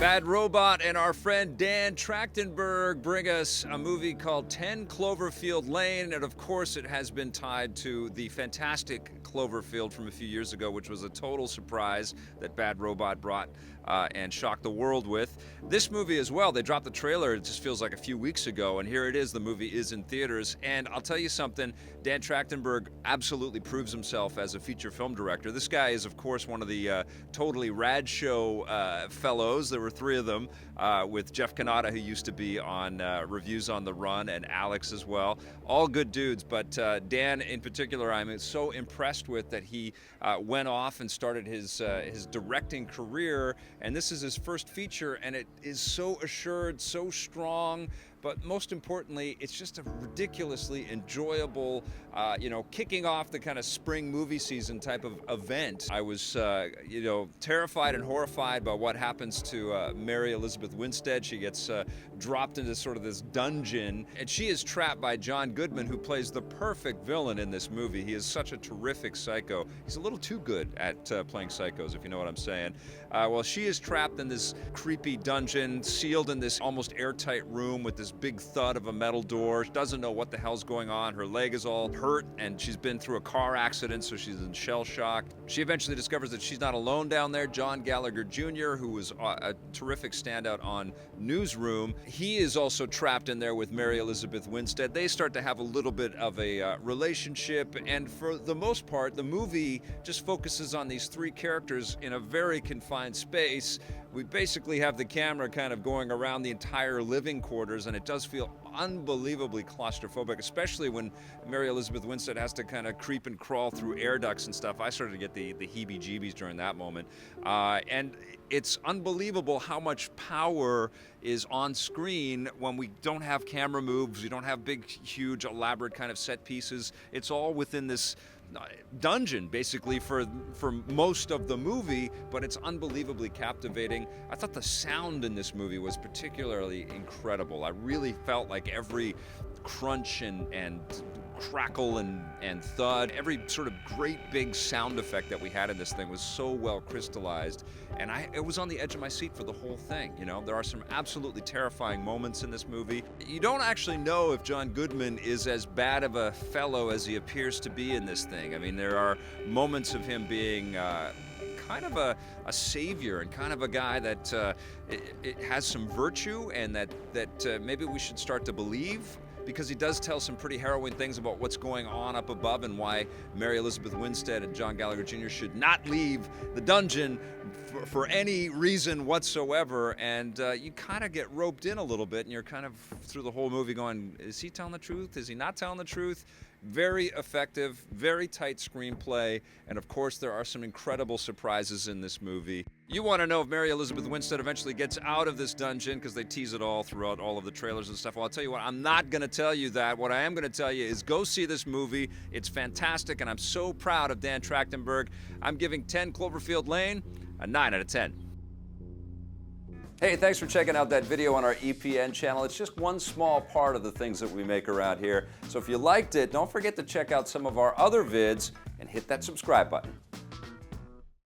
Bad Robot and our friend Dan Trachtenberg bring us a movie called 10 Cloverfield Lane, and of course it has been tied to the fantastic Cloverfield from a few years ago, which was a total surprise that Bad Robot brought and shocked the world with. This movie as well, they dropped the trailer, it just feels like a few weeks ago, and here it is, the movie is in theaters. And I'll tell you something, Dan Trachtenberg absolutely proves himself as a feature film director. This guy is, of course, one of the totally rad show fellows. There were three of them, with Jeff Cannata, who used to be on Reviews on the Run, and Alex as well. All good dudes, but Dan in particular, I'm so impressed with that he went off and started his directing career, and this is his first feature, and it is so assured, so strong, but most importantly, it's just a ridiculously enjoyable, kicking off the kind of spring movie season type of event. I was, terrified and horrified by what happens to Mary Elizabeth Winstead. She gets dropped into sort of this dungeon, and she is trapped by John Goodman, who plays the perfect villain in this movie. He is such a terrific psycho. He's a little too good at playing psychos, if you know what I'm saying. Well, she is trapped in this creepy dungeon, sealed in this almost airtight room with this big thud of a metal door. She doesn't know what the hell's going on. Her leg is all hurt, and she's been through a car accident, so she's in shell shock. She eventually discovers that she's not alone down there. John Gallagher Jr., who was a terrific standout on Newsroom, he is also trapped in there with Mary Elizabeth Winstead. They start to have a little bit of a relationship, and for the most part, the movie just focuses on these three characters in a very confined space. We basically have the camera kind of going around the entire living quarters, and it does feel unbelievably claustrophobic, especially when Mary Elizabeth Winstead has to kind of creep and crawl through air ducts and stuff. I started to get the heebie-jeebies during that moment. And it's unbelievable how much power is on screen when we don't have camera moves, we don't have big, huge, elaborate kind of set pieces. It's all within this dungeon basically for most of the movie, but it's unbelievably captivating. I thought the sound in this movie was particularly incredible. I really felt like every crunch and crackle and thud, every sort of great big sound effect that we had in this thing was so well crystallized, and it was on the edge of my seat for the whole thing. There are some absolutely terrifying moments in this movie. You don't actually know if John Goodman is as bad of a fellow as he appears to be in this thing. I mean, there are moments of him being kind of a savior and kind of a guy that it has some virtue, and that maybe we should start to believe, because he does tell some pretty harrowing things about what's going on up above and why Mary Elizabeth Winstead and John Gallagher Jr. should not leave the dungeon for any reason whatsoever. And you kind of get roped in a little bit, and you're kind of through the whole movie going, is he telling the truth? Is he not telling the truth? Very effective, very tight screenplay, and of course there are some incredible surprises in this movie. You want to know if Mary Elizabeth Winstead eventually gets out of this dungeon, because they tease it all throughout all of the trailers and stuff. Well, I'll tell you what, I'm not going to tell you that. What I am going to tell you is go see this movie. It's fantastic, and I'm so proud of Dan Trachtenberg. I'm giving 10 Cloverfield Lane a 9 out of 10. Hey, thanks for checking out that video on our EPN channel. It's just one small part of the things that we make around here. So if you liked it, don't forget to check out some of our other vids and hit that subscribe button.